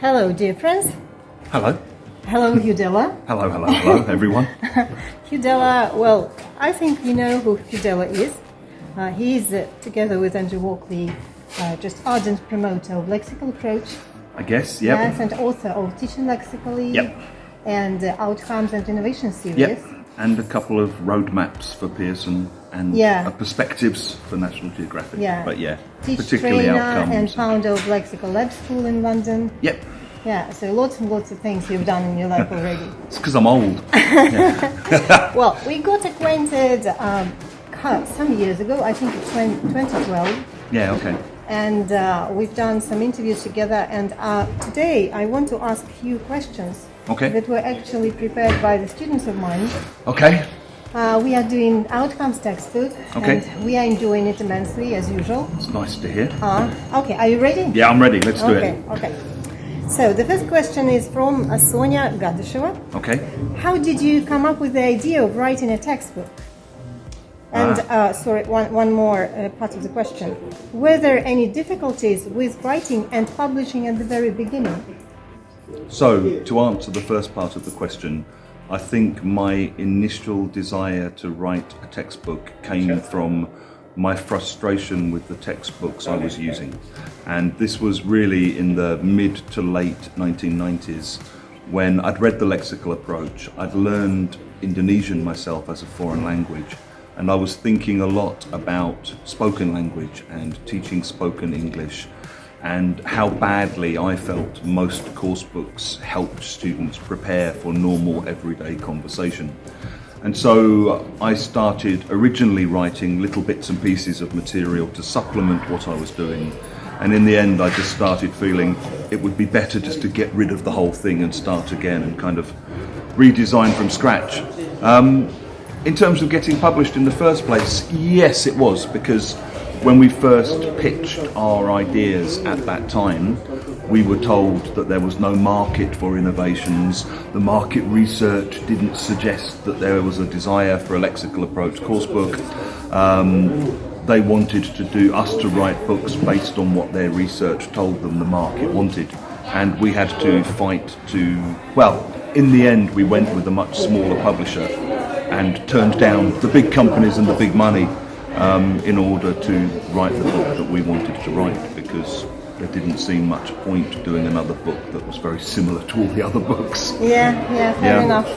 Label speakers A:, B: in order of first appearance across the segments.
A: Hello, dear friends.
B: Hello.
A: Hello, HUGH DELLAR.
B: Hello, everyone.
A: HUGH DELLAR, well, I think you know who HUGH DELLAR is. He is, together with Andrew Walkley, just ardent promoter of lexical approach.
B: I guess, yep.
A: Yes, and author of Teaching Lexically,
B: yep.
A: And Outcomes and Innovation series.
B: Yep. And a couple of roadmaps for Pearson and perspectives for National Geographic.
A: Yeah.
B: But yeah,
A: Teach
B: particularly
A: trainer
B: outcomes.
A: And founder of Lexical Lab School in London.
B: Yep.
A: Yeah, so lots and lots of things you've done in your life already.
B: It's because I'm old.
A: Well, we got acquainted some years ago, I think it's 2012.
B: Yeah, okay.
A: And we've done some interviews together, and today I want to ask you questions that were actually prepared by the students of mine.
B: Okay.
A: We are doing Outcomes textbook, and we are enjoying it immensely, as usual.
B: It's nice to hear.
A: Okay, are you ready?
B: Yeah, I'm ready. Let's do it.
A: Okay. So the first question is from Sonia Gadisheva.
B: Okay.
A: How did you come up with the idea of writing a textbook? And one more part of the question. Were there any difficulties with writing and publishing at the very beginning?
B: So, to answer the first part of the question, I think my initial desire to write a textbook came from my frustration with the textbooks I was using. And this was really in the mid to late 1990s when I'd read the lexical approach. I'd learned Indonesian myself as a foreign language, and I was thinking a lot about spoken language and teaching spoken English and how badly I felt most course books helped students prepare for normal everyday conversation. And so I started originally writing little bits and pieces of material to supplement what I was doing. And in the end, I just started feeling it would be better just to get rid of the whole thing and start again and kind of redesign from scratch. In terms of getting published in the first place, yes, it was, because when we first pitched our ideas at that time, we were told that there was no market for innovations. The market research didn't suggest that there was a desire for a lexical approach coursebook. They wanted us to write books based on what their research told them the market wanted. And we had to fight in the end we went with a much smaller publisher and turned down the big companies and the big money in order to write the book that we wanted to write, because there didn't seem much point doing another book that was very similar to all the other books.
A: Fair enough.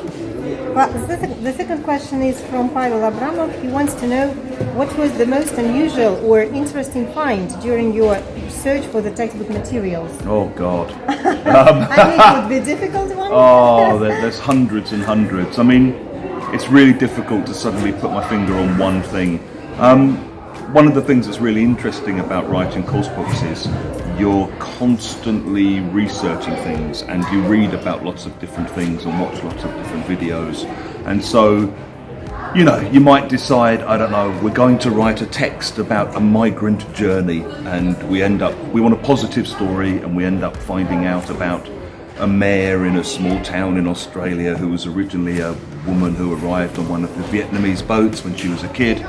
A: Well, the second question is from Pavel Abramov. He wants to know what was the most unusual or interesting find during your search for the textbook materials.
B: Oh God.
A: I think it would be a difficult one.
B: There's hundreds and hundreds. I mean, it's really difficult to suddenly put my finger on one thing. One of the things that's really interesting about writing course books is you're constantly researching things, and you read about lots of different things and watch lots of different videos. And so, you might decide, I don't know, we're going to write a text about a migrant journey, and we want a positive story, and we end up finding out about a mayor in a small town in Australia who was originally a woman who arrived on one of the Vietnamese boats when she was a kid.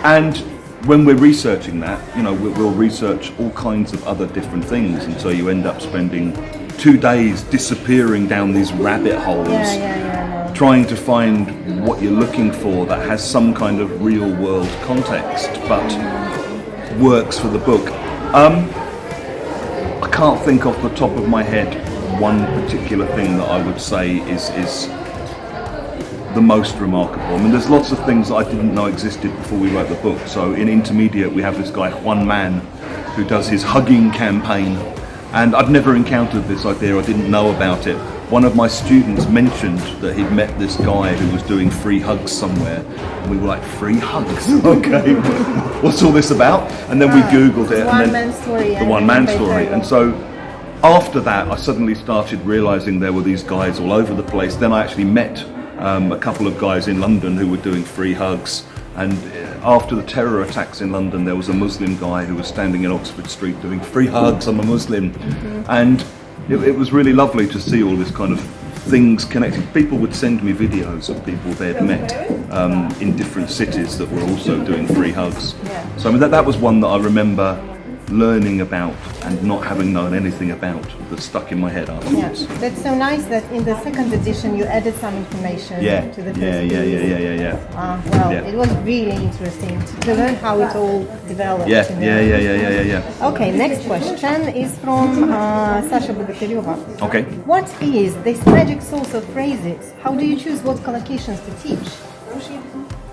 B: And when we're researching that, we'll research all kinds of other different things, and so you end up spending 2 days disappearing down these rabbit holes, trying to find what you're looking for that has some kind of real world context but works for the book. I can't think off the top of my head one particular thing that I would say is the most remarkable. I mean, there's lots of things that I didn't know existed before we wrote the book. So in intermediate, we have this guy, Juan Man, who does his hugging campaign. And I'd never encountered this idea, I didn't know about it. One of my students mentioned that he'd met this guy who was doing free hugs somewhere. And we were like, free hugs? Okay, what's all this about? And then we Googled it. The one-man story. And so after that, I suddenly started realizing there were these guys all over the place. Then I actually met a couple of guys in London who were doing free hugs, and after the terror attacks in London there was a Muslim guy who was standing in Oxford Street doing free hugs, I'm a Muslim. And it was really lovely to see all this kind of things connected. People would send me videos of people they'd met in different cities that were also doing free hugs. So I mean that was one that I remember learning about and not having known anything about that's stuck in my head afterwards.
A: Yeah, that's so nice that in the second edition you added some information to the first piece. Well, it was really interesting to learn how it all developed.
B: Yeah.
A: Okay, next question is from Sasha Bogatyryova.
B: Okay.
A: What is this magic source of phrases? How do you choose what collocations to teach?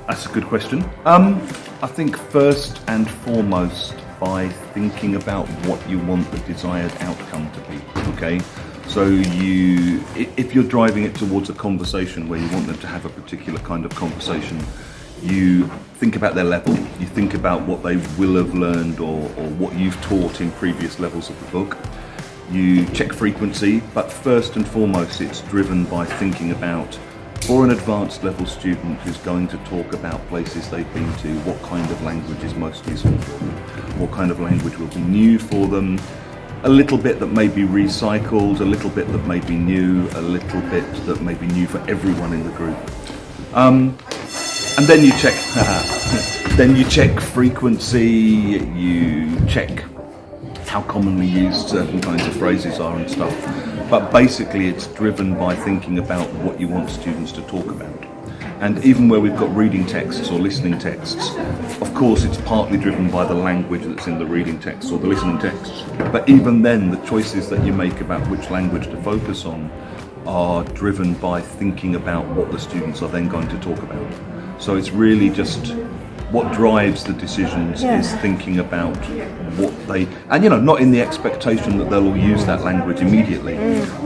B: That's a good question. I think first and foremost by thinking about what you want the desired outcome to be, okay? So if you're driving it towards a conversation where you want them to have a particular kind of conversation, you think about their level, you think about what they will have learned or what you've taught in previous levels of the book. You check frequency, but first and foremost it's driven by thinking about, for an advanced level student who's going to talk about places they've been to, what kind of language is most useful for them? What kind of language will be new for them? A little bit that may be recycled, a little bit that may be new, a little bit that may be new for everyone in the group. And then you check, frequency, you check how commonly used certain kinds of phrases are and stuff. But basically it's driven by thinking about what you want students to talk about. And even where we've got reading texts or listening texts, of course it's partly driven by the language that's in the reading text or the listening texts. But even then, the choices that you make about which language to focus on are driven by thinking about what the students are then going to talk about. So it's really just what drives the decisions is thinking about what they, and not in the expectation that they'll all use that language immediately,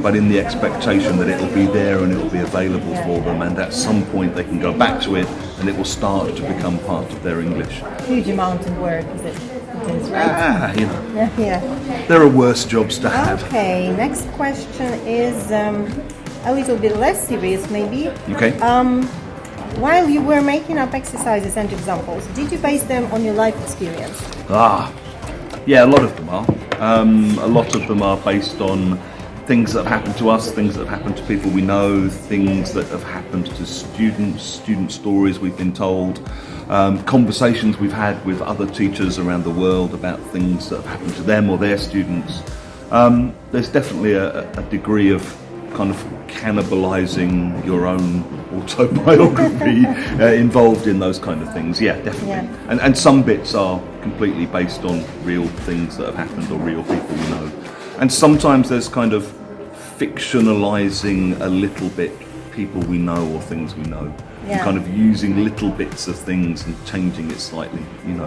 B: but in the expectation that it'll be there and it'll be available for them, and at some point they can go back to it and it will start to become part of their English.
A: Huge amount of work, is it? It is, right?
B: There are worse jobs to have.
A: Okay, next question is a little bit less serious maybe.
B: Okay.
A: While you were making up exercises and examples, did you base them on your life experience?
B: Yeah, a lot of them are. A lot of them are based on things that have happened to us, things that have happened to people we know, things that have happened to students, student stories we've been told, conversations we've had with other teachers around the world about things that have happened to them or their students. There's definitely a degree of kind of cannibalizing your own autobiography involved in those kind of things. Yeah, definitely. Yeah. And some bits are completely based on real things that have happened or real people we know. And sometimes there's kind of fictionalizing a little bit people we know or things we know. Yeah. Kind of using little bits of things and changing it slightly,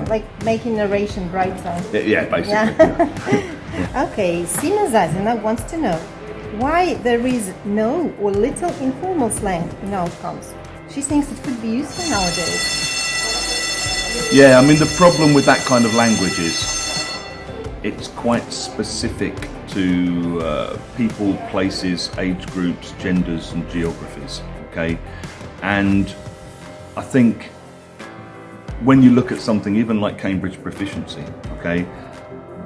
A: Like making narration brighter.
B: Yeah, basically.
A: Yeah. Okay, Sina Zazina wants to know why there is no or little informal slang in outcomes. She thinks it could be useful nowadays.
B: Yeah, I mean the problem with that kind of language is it's quite specific to people, places, age groups, genders and geographies, okay? And I think when you look at something even like Cambridge Proficiency, okay,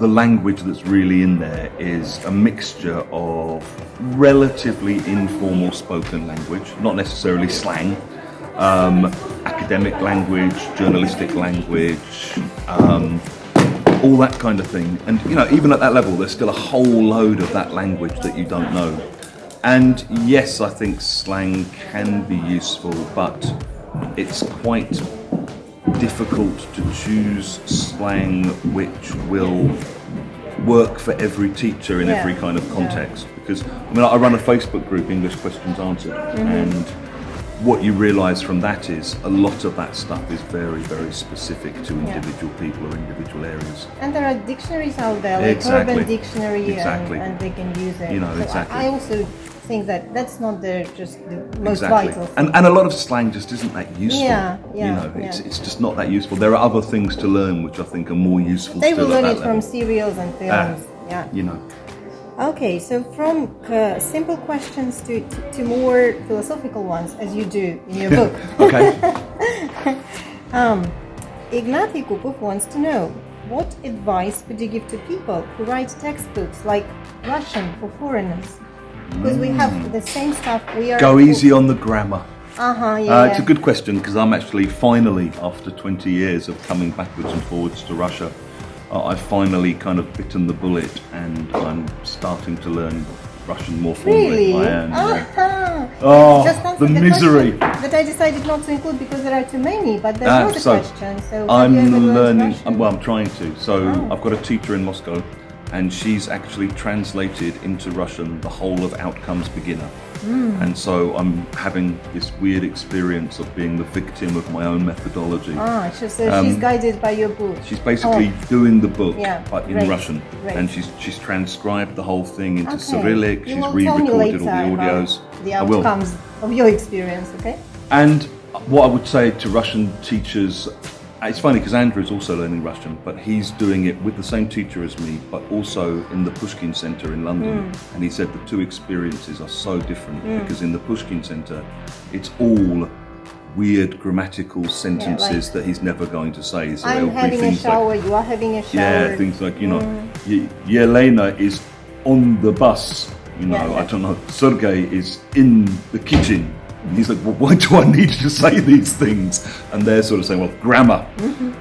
B: the language that's really in there is a mixture of relatively informal spoken language, not necessarily slang, academic language, journalistic language, all that kind of thing. And even at that level, there's still a whole load of that language that you don't know. And yes, I think slang can be useful, but it's quite difficult to choose slang which will work for every teacher in every kind of context. Because I run a Facebook group, English Questions Answered, and what you realise from that is a lot of that stuff is very, very specific to individual people or individual areas.
A: And there are dictionaries out there, like Urban Dictionary, and they can use it.
B: Exactly.
A: I also think that that's not just the most vital thing.
B: And a lot of slang just isn't that useful. It's just not that useful. There are other things to learn which I think are more useful.
A: They will learn it from serials and films. Okay, so from simple questions to more philosophical ones, as you do in your book.
B: Okay.
A: Ignatiy Kupov wants to know, what advice would you give to people who write textbooks like Russian for foreigners? Because we have the same stuff.
B: Go easy on the grammar.
A: It's
B: a good question because I'm actually finally, after 20 years of coming backwards and forwards to Russia, I've finally kind of bitten the bullet, and I'm starting to learn Russian more formally.
A: Really?
B: I am, yeah.
A: Oh, just
B: the misery
A: that I decided not to include because there are too many, but there was a question. So
B: I'm
A: have you ever learned
B: learning.
A: Russian?
B: Well, I'm trying to. So I've got a teacher in Moscow, and she's actually translated into Russian the whole of Outcomes Beginner. And so I'm having this weird experience of being the victim of my own methodology.
A: So she's guided by your book.
B: She's basically doing the book,
A: Yeah,
B: but in
A: great,
B: Russian,
A: great.
B: and she's transcribed the whole thing into
A: Okay.
B: Cyrillic.
A: You
B: She's
A: will tell me
B: re-recorded all
A: later
B: the
A: about
B: audios.
A: the
B: I will.
A: outcomes of your experience, okay?
B: And what I would say to Russian teachers, it's funny because Andrew is also learning Russian, but he's doing it with the same teacher as me, but also in the Pushkin Center in London. And he said the two experiences are so different because in the Pushkin Center, it's all weird grammatical sentences that he's never going to say. So
A: I'm
B: there'll be
A: having a
B: things
A: shower,
B: like,
A: you are having a shower.
B: yeah, things like, you know, Yelena is on the bus, you know,
A: Yeah.
B: I don't know, Sergey is in the kitchen. And he's like, well, why do I need to say these things? And they're sort of saying, well, grammar.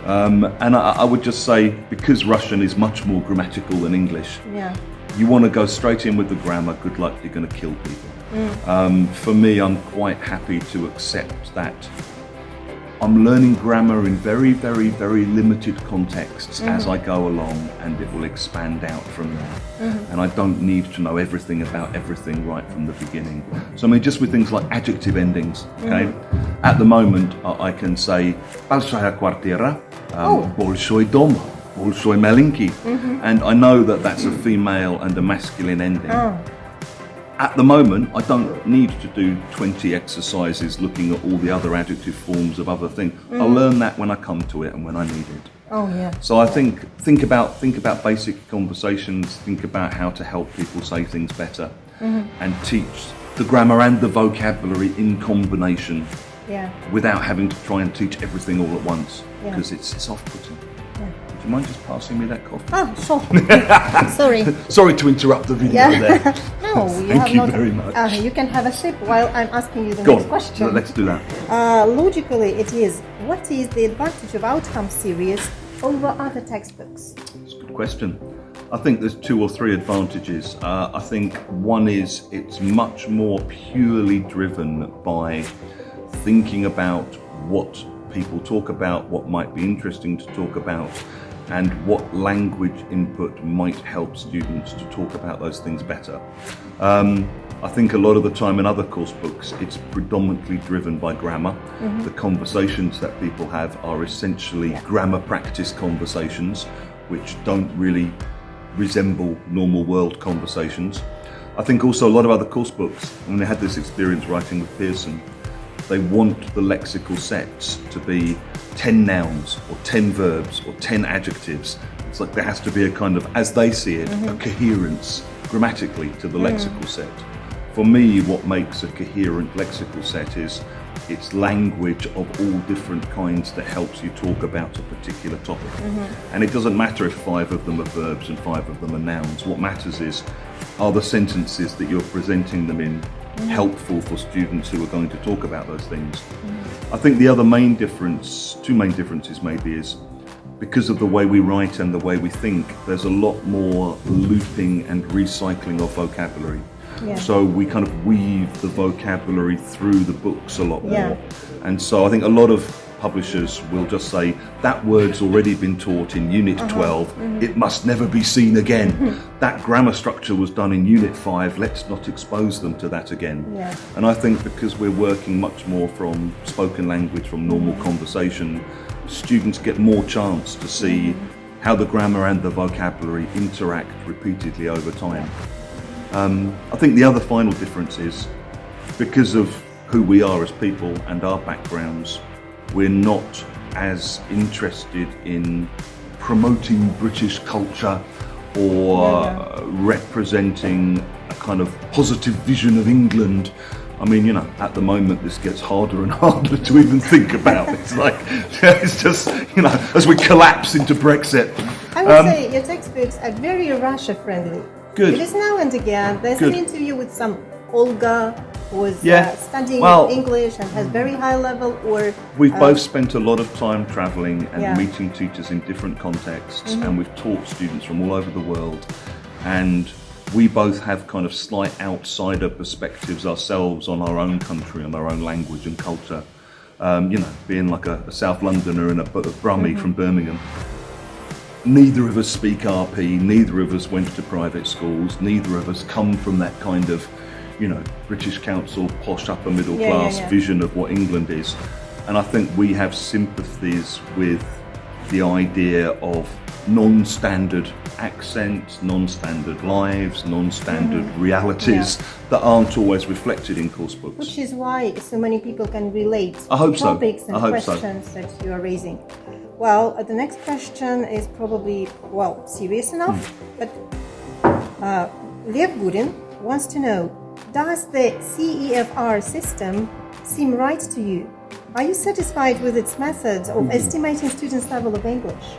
B: And I would just say, because Russian is much more grammatical than English,
A: Yeah.
B: you want to go straight in with the grammar, good luck, you're going to kill people. For me, I'm quite happy to accept that I'm learning grammar in very, very, very limited contexts as I go along, and it will expand out from there. And I don't need to know everything about everything right from the beginning. So I mean, just with things like adjective endings, okay? At the moment, I can say большая квартира, большой дом, большой маленький, and I know that that's a female and a masculine ending. At the moment, I don't need to do 20 exercises looking at all the other adjective forms of other things. I'll learn that when I come to it and when I need it.
A: Oh, yeah.
B: So I think about basic conversations, think about how to help people say things better, and teach the grammar and the vocabulary in combination
A: Yeah.
B: without having to try and teach everything all at once,
A: Yeah.
B: because it's off-putting. Do you mind just passing me that coffee?
A: Sure. Sorry.
B: Sorry to interrupt the video there.
A: No, you
B: Thank
A: have
B: you
A: not.
B: very much.
A: You can have a sip while I'm asking you the
B: Go
A: next
B: on,
A: question.
B: let's do that.
A: Logically, it is, what is the advantage of outcome series over other textbooks?
B: It's a good question. I think there's 2 or 3 advantages. I think one is it's much more purely driven by thinking about what people talk about, what might be interesting to talk about, and what language input might help students to talk about those things better. I think a lot of the time in other course books, it's predominantly driven by grammar. The conversations that people have are essentially grammar practice conversations, which don't really resemble normal world conversations. I think also a lot of other course books, when they had this experience writing with Pearson, they want the lexical sets to be 10 nouns or 10 verbs or 10 adjectives. It's like there has to be a kind of, as they see it, a coherence grammatically to the lexical set. For me, what makes a coherent lexical set is it's language of all different kinds that helps you talk about a particular topic. And it doesn't matter if 5 of them are verbs and 5 of them are nouns. What matters is, are the sentences that you're presenting them in helpful for students who are going to talk about those things? I think the other main difference, 2 main differences maybe, is because of the way we write and the way we think, there's a lot more looping and recycling of vocabulary.
A: Yeah.
B: So we kind of weave the vocabulary through the books a lot more.
A: Yeah.
B: And so I think a lot of publishers will just say, that word's already been taught in Unit 12, it must never be seen again. That grammar structure was done in Unit 5, let's not expose them to that again.
A: Yeah.
B: And I think because we're working much more from spoken language, from normal conversation, students get more chance to see how the grammar and the vocabulary interact repeatedly over time. I think the other final difference is, because of who we are as people and our backgrounds, we're not as interested in promoting British culture or representing a kind of positive vision of England. I mean, you know, at the moment this gets harder and harder to even think about. It's like, it's just, you know, as we collapse into Brexit.
A: I would say your textbooks are very Russia friendly.
B: Good.
A: Because now and again there's
B: Good.
A: an interview with some Olga was
B: Yeah.
A: studying
B: Well-
A: English and has very high level, or
B: We've both spent a lot of time traveling and
A: Yeah.
B: meeting teachers in different contexts, and we've taught students from all over the world, and we both have kind of slight outsider perspectives ourselves on our own country and our own language and culture. You know, being like a South Londoner and a Brummie from Birmingham. Neither of us speak RP, neither of us went to private schools, neither of us come from that kind of, you know, British Council, posh upper middle class vision of what England is. And I think we have sympathies with the idea of non-standard accents, non-standard lives, non-standard realities that aren't always reflected in course books.
A: which is why so many people can relate
B: I hope
A: to
B: so.
A: topics and
B: I hope so.
A: questions that you are raising. Well, the next question is probably, well, serious enough, but Lev Gudin wants to know, does the CEFR system seem right to you? Are you satisfied with its methods of estimating students' level of English?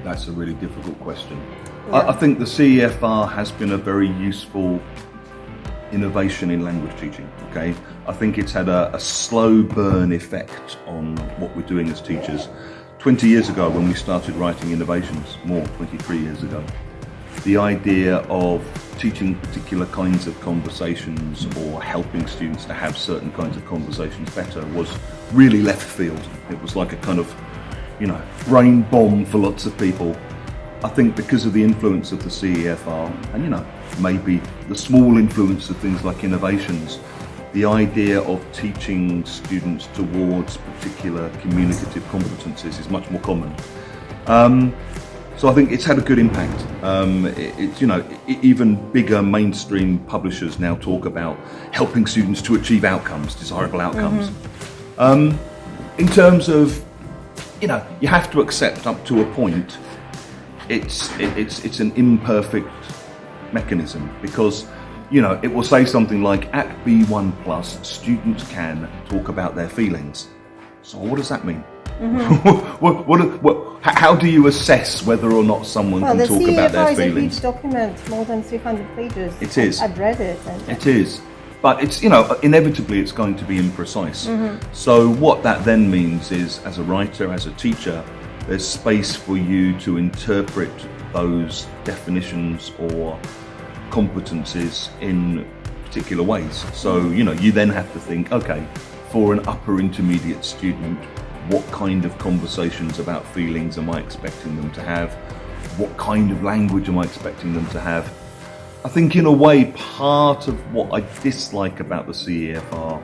B: That's a really difficult question.
A: Yeah.
B: I think the CEFR has been a very useful innovation in language teaching, okay? I think it's had a slow burn effect on what we're doing as teachers. 20 years ago when we started writing innovations, more, 23 years ago, the idea of teaching particular kinds of conversations or helping students to have certain kinds of conversations better was really left field. It was like a kind of, you know, brain bomb for lots of people. I think because of the influence of the CEFR and, you know, maybe the small influence of things like innovations, the idea of teaching students towards particular communicative competencies is much more common. So I think it's had a good impact. It's, you know, even bigger mainstream publishers now talk about helping students to achieve outcomes, desirable outcomes. In terms of, you know, you have to accept up to a point it's an imperfect mechanism, because, you know, it will say something like at B1 plus students can talk about their feelings. So what does that mean? How do you assess whether or not someone can talk about their
A: feelings? Well, the CEFR is a
B: feelings?
A: huge document, more than 300 pages.
B: It is.
A: I've read it. And
B: It is. But it's, you know, inevitably it's going to be imprecise. So what that then means is, as a writer, as a teacher, there's space for you to interpret those definitions or competencies in particular ways. So, you know, you then have to think, okay, for an upper intermediate student, what kind of conversations about feelings am I expecting them to have? What kind of language am I expecting them to have? I think in a way, part of what I dislike about the CEFR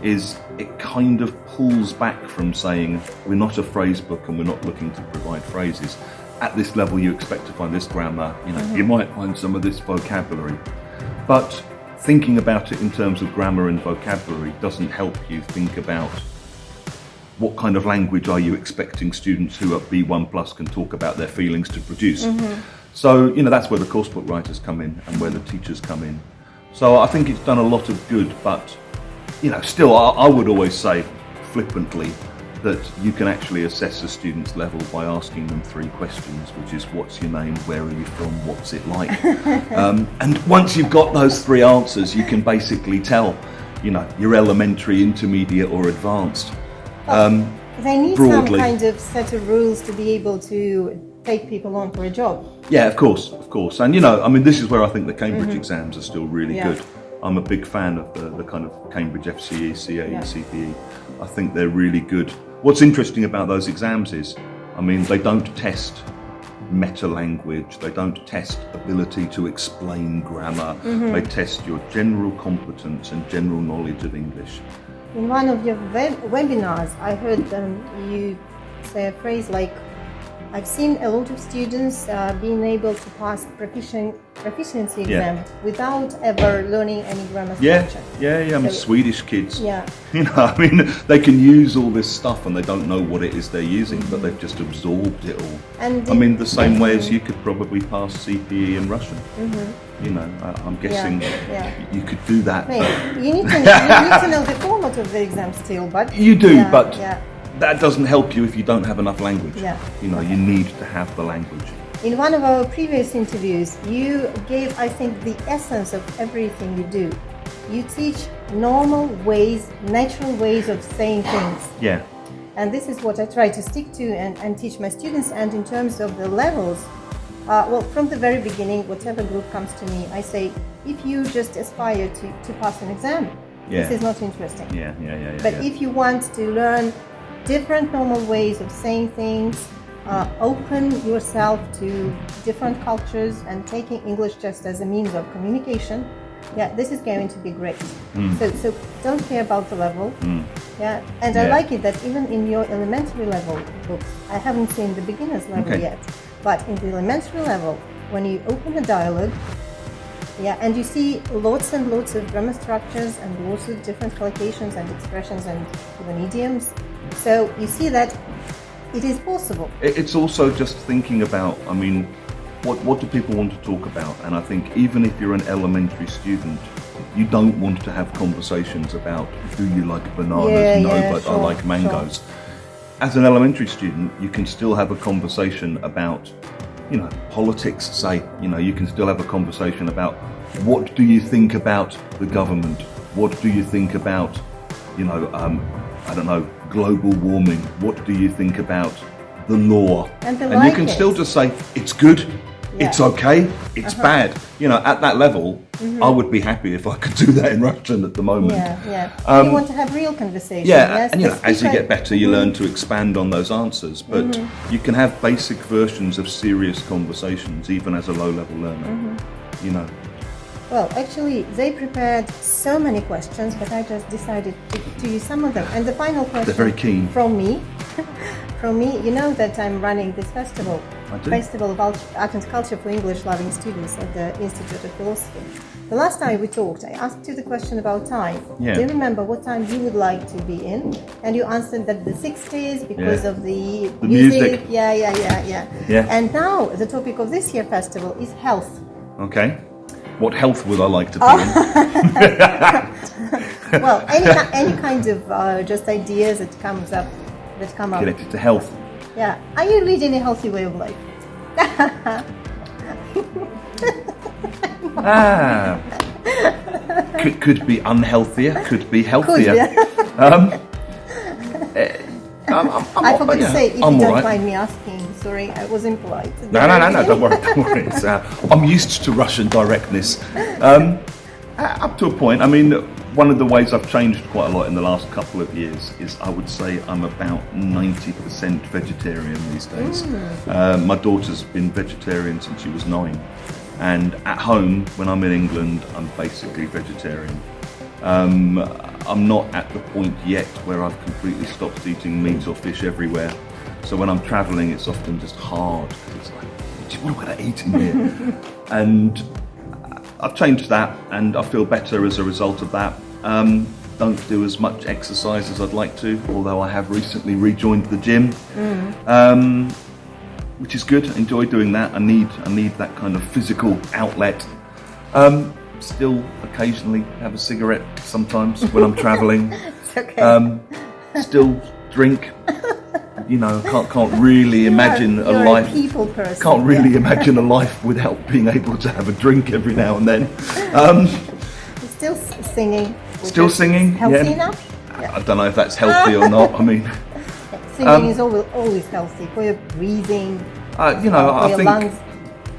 B: is it kind of pulls back from saying we're not a phrase book and we're not looking to provide phrases. At this level you expect to find this grammar, you know, you might find some of this vocabulary. But thinking about it in terms of grammar and vocabulary doesn't help you think about what kind of language are you expecting students who at B1 plus can talk about their feelings to produce. So, you know, that's where the coursebook writers come in and where the teachers come in. So I think it's done a lot of good, but, you know, still I would always say flippantly that you can actually assess a student's level by asking them 3 questions, which is what's your name, where are you from, what's it like? And once you've got those 3 answers, you can basically tell, you know, you're elementary, intermediate or advanced.
A: they need
B: Broadly.
A: some kind of set of rules to be able to take people on for a job.
B: Yeah, of course. And, you know, I mean, this is where I think the Cambridge exams are still really good. I'm a big fan of the kind of Cambridge FCE, CAE, CPE. I think they're really good. What's interesting about those exams is, I mean, they don't test meta language, they don't test ability to explain grammar, they test your general competence and general knowledge of English.
A: In one of your webinars, I heard you say a phrase like, I've seen a lot of students being able to pass proficiency exam without ever learning any grammar structure.
B: I mean, Swedish kids.
A: Yeah.
B: You know, I mean, they can use all this stuff and they don't know what it is they're using, but they've just absorbed it all.
A: And
B: I mean, the same way as you could probably pass CPE in Russian. You know, I'm guessing you could do that.
A: Wait, you need to know the format of the exam still, but
B: You do, but
A: yeah.
B: that doesn't help you if you don't have enough language.
A: Yeah.
B: You know, you need to have the language.
A: In one of our previous interviews, you gave, I think, the essence of everything you do. you teach normal ways, natural ways of saying things.
B: Yeah.
A: And this is what I try to stick to and teach my students. And in terms of the levels, well, from the very beginning, whatever group comes to me, I say, if you just aspire to pass an exam, this is not interesting. But if you want to learn different normal ways of saying things, open yourself to different cultures and taking English just as a means of communication, this is going to be great. So don't care about the level. And I like it that even in your elementary level books, I haven't seen the beginner's level yet, but in the elementary level, when you open a dialogue, and you see lots and lots of grammar structures and lots of different collocations and expressions and even idioms, so you see that it is possible.
B: It's also just thinking about, I mean, what do people want to talk about? And I think even if you're an elementary student, you don't want to have conversations about, do you like bananas? But I like mangoes. As an elementary student, you can still have a conversation about, politics, say. You can still have a conversation about, what do you think about the government? What do you think about, I don't know, global warming? What do you think about the law?
A: And
B: you can still just say, it's good, it's okay, it's bad. At that level, I would be happy if I could do that in Russian at the moment.
A: You want to have real conversation.
B: And as you get better, you learn to expand on those answers. But you can have basic versions of serious conversations, even as a low-level learner.
A: Well, actually, they prepared so many questions, but I just decided to use some of them. And the final question,
B: they're very keen.
A: From me, you know that I'm running this festival.
B: I do.
A: Festival of Art and Culture for English-loving students at the Institute of Philosophy. The last time we talked, I asked you the question about time. Do you remember what time you would like to be in? And you answered that the 60s because of the music. Yeah. And now the topic of this year's festival is health.
B: Okay. What health would I like to be in?
A: Well, any kind of just ideas that come up.
B: Connected to health.
A: Yeah. Are you leading a healthy way of life?
B: Could be unhealthier, could be healthier.
A: I forgot to say, if you don't mind me asking, sorry, I was impolite.
B: No, don't worry. I'm used to Russian directness. Up to a point. I mean, one of the ways I've changed quite a lot in the last couple of years is I would say I'm about 90% vegetarian these days. My daughter's been vegetarian since she was 9. And at home, when I'm in England, I'm basically vegetarian. I'm not at the point yet where I've completely stopped eating meat or fish everywhere. So when I'm travelling, it's often just hard. It's like, what am I going to eat in here? And I've changed that, and I feel better as a result of that. Don't do as much exercise as I'd like to, although I have recently rejoined the gym, which is good. I enjoy doing that. I need that kind of physical outlet. Still occasionally have a cigarette sometimes when I'm travelling.
A: It's okay.
B: Still drink. Can't really imagine a life.
A: People person.
B: Can't really imagine a life without being able to have a drink every now and then.
A: Still singing.
B: Still singing.
A: Healthy enough?
B: I don't know if that's healthy or not. I mean,
A: singing is always healthy for your breathing.
B: I think
A: lungs.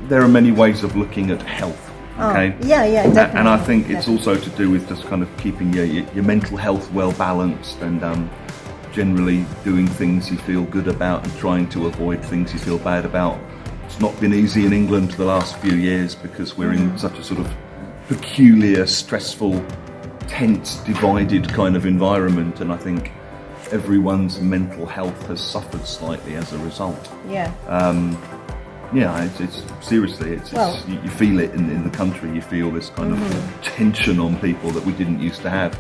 B: There are many ways of looking at health. Okay.
A: Definitely.
B: And I think it's also to do with just kind of keeping your mental health well balanced and generally doing things you feel good about and trying to avoid things you feel bad about. It's not been easy in England the last few years because we're in such a sort of peculiar, stressful, tense, divided kind of environment, and I think everyone's mental health has suffered slightly as a result. It's seriously, you feel it in the country. You feel this kind of tension on people that we didn't used to have.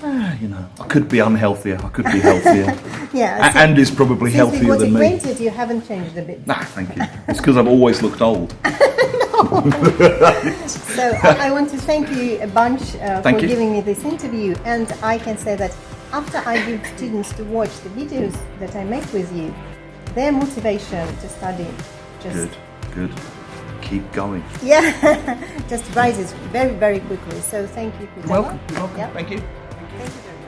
B: I could be unhealthier. I could be healthier. And is probably healthier than me.
A: Since we got acquainted, you haven't changed a bit.
B: Nah, thank you. It's because I've always looked old.
A: So I want to thank you a bunch for giving me this interview, and I can say that after I give students to watch the videos that I make with you, their motivation to study just
B: good keep going.
A: Yeah, just rises very, very quickly. So thank you, Peter.
C: Welcome. Welcome.
A: Yeah.
C: Thank you.
A: Thank you very much.